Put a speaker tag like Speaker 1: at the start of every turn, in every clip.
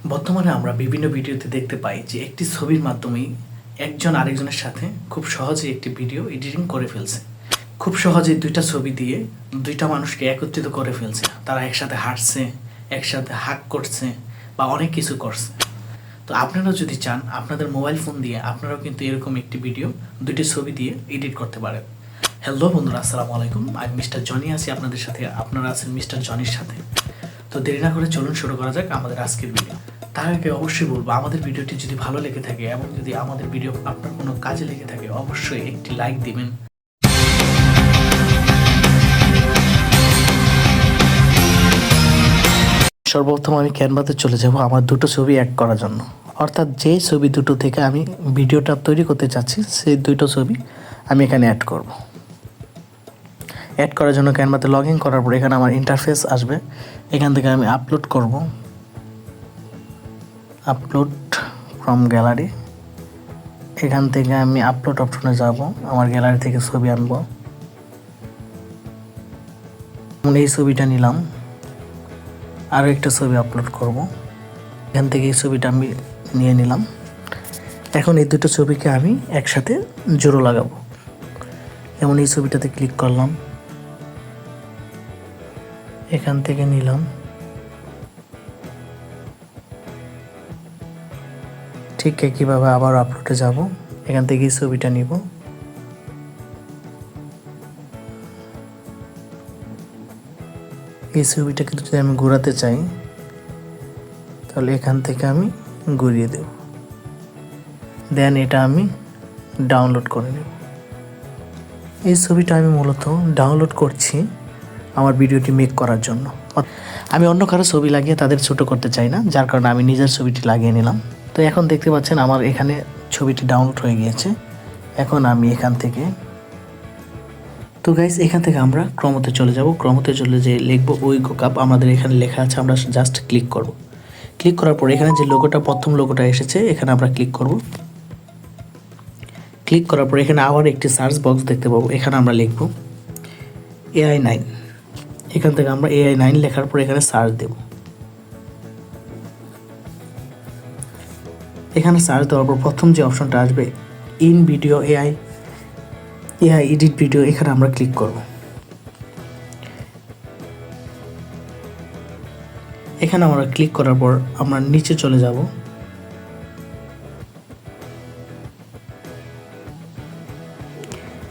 Speaker 1: বর্তমানে আমরা বিভিন্ন ভিডিওতে দেখতে পাই যে একটি ছবির মাধ্যমেই একজন আরেকজনের সাথে খুব সহজে একটি ভিডিও এডিটিং করে ফেলছে। খুব সহজে দুইটা ছবি দিয়ে দুইটা মানুষকে একত্রিত করে ফেলছে। তারা একসাথে হাঁটছে, একসাথে হাগ করছে বা অনেক কিছু করছে। তো আপনারা যদি চান আপনাদের মোবাইল ফোন দিয়ে আপনারাও কিন্তু এরকম একটি ভিডিও দুইটি ছবি দিয়ে এডিট করতে পারেন। হ্যালো বন্ধুরা, আসসালামু আলাইকুম। আমি মিস্টার জনি আছি আপনাদের সাথে, আপনারা আছেন মিস্টার জনির সাথে। তো দেরি না করে চলুন শুরু করা যাক আমাদের আজকের ভিডিও। তার আগে অবশ্যই বলবো, আমাদের ভিডিওটি যদি ভালো লেগে থাকে এবং যদি আমাদের ভিডিও আপনার কোনো কাজে লেগে থাকে অবশ্যই একটি লাইক দিবেন। সর্বপ্রথম আমি ক্যানভাতে চলে যাব আমার দুটো ছবি অ্যাড করার জন্য, অর্থাৎ যে ছবি দুটো থেকে আমি ভিডিওটা তৈরি করতে চাচ্ছি সেই দুটো ছবি আমি এখানে অ্যাড করব। অ্যাড করার জন্য ক্যানভাতে লগ ইন করার পর এখানে আমার ইন্টারফেস আসবে। এখান থেকে আমি আপলোড করব, আপলোড ফ্রম গ্যালারি। এখান থেকে আমি আপলোড অপশনে যাব, আমার গ্যালারি থেকে ছবি আনবো। এই ছবিটা নিলাম, আরও একটা ছবি আপলোড করব। এখান থেকে এই ছবিটা আমি নিয়ে নিলাম। এখন এই দুটো ছবিকে আমি একসাথে জোড়ো লাগাবো। যেমন এই ছবিটাতে ক্লিক করলাম, এখান থেকে নিলাম, ঠিক একইভাবে আবার আপলোডে যাব। এখান থেকে এই ছবিটা নিব, এই ছবিটা কিন্তু যদি আমি ঘোরাতে চাই তাহলে এখান থেকে আমি ঘুরিয়ে দেব, দেন এটা আমি ডাউনলোড করে নেব। এই ছবিটা আমি মূলত ডাউনলোড করছি আমার ভিডিওটি মেক করার জন্য। আমি অন্য কারো ছবি লাগিয়ে তাদের ছোট করতে চাই না, যার কারণে আমি নিজের ছবিটি লাগিয়ে নিলাম। তো এখন দেখতে পাচ্ছেন আমার এখানে ছবিটি ডাউনলোড হয়ে গিয়েছে। এখন আমি এখান থেকে এখান থেকে আমরা ক্রমতে চলে যাব। ক্রমতে চলে যে লিখবো উইগো কাপ, আমাদের এখানে লেখা আছে, আমরা জাস্ট ক্লিক করব। ক্লিক করার পর এখানে যে লোগোটা, প্রথম লোগোটা এসেছে, এখানে আমরা ক্লিক করব। ক্লিক করার পর এখানে আবার একটি সার্চ বক্স দেখতে পাবো, এখানে আমরা লিখব AI9। এখান থেকে আমরা AI9 লেখার পর এখানে সার্চ দেব। এখানে সার্চ দেওয়ার পর প্রথম যে অপশনটা আসবে in video AI edit video, এখানে আমরা ক্লিক করব। এখানে আমরা ক্লিক করার পর আমরা নিচে চলে যাব।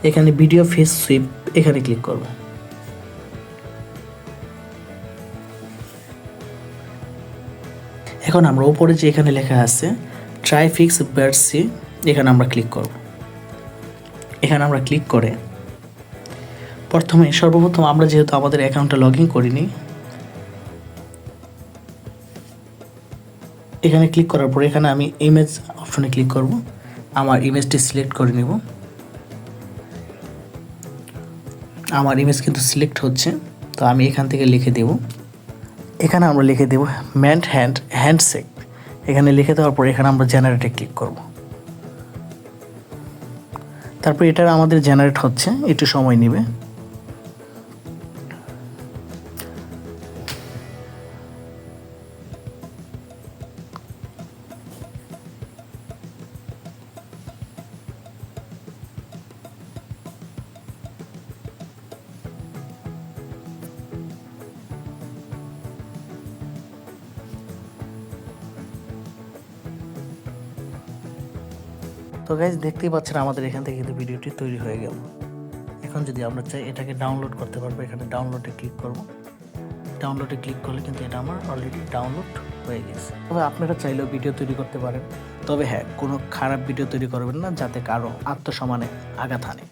Speaker 1: এখানে ভিডিও ফেস সুইপ, এখানে ক্লিক করব। এখন আমরা উপরে যে এখানে লেখা আছে ট্রাই ফিক্স বার্সি, এখানে আমরা ক্লিক করব। এখানে আমরা ক্লিক করে সর্বপ্রথম আমরা যেহেতু আমাদের অ্যাকাউন্টটা লগ ইন করিনি, এখানে ক্লিক করার পর এখানে আমি ইমেজ অপশনে ক্লিক করব। আমার ইমেজটি সিলেক্ট করে নেব। আমার ইমেজ কিন্তু সিলেক্ট হচ্ছে, তো আমি এখান থেকে লিখে দেব। এখানে আমরা লিখে দেব ম্যান্ড হ্যান্ডশেক। এখানে লিখে দেওয়ার পর এখানে আমরা জেনারেটে ক্লিক করব। তারপর এটা আমাদের জেনারেট হচ্ছে, একটু সময় নেবে। তো গাইজ দেখতেই পাচ্ছেন আমাদের এখান থেকে কিন্তু ভিডিওটি তৈরি হয়ে গেল। এখন যদি আমরা চাই এটাকে ডাউনলোড করতে পারবো, এখানে ডাউনলোডে ক্লিক করব। ডাউনলোডে ক্লিক করলে কিন্তু এটা আমার অলরেডি ডাউনলোড হয়ে গেছে। তবে আপনারা চাইলেও ভিডিও তৈরি করতে পারেন, তবে হ্যাঁ, কোনো খারাপ ভিডিও তৈরি করবেন না যাতে কারো আত্মসম্মানে আঘাত হানে।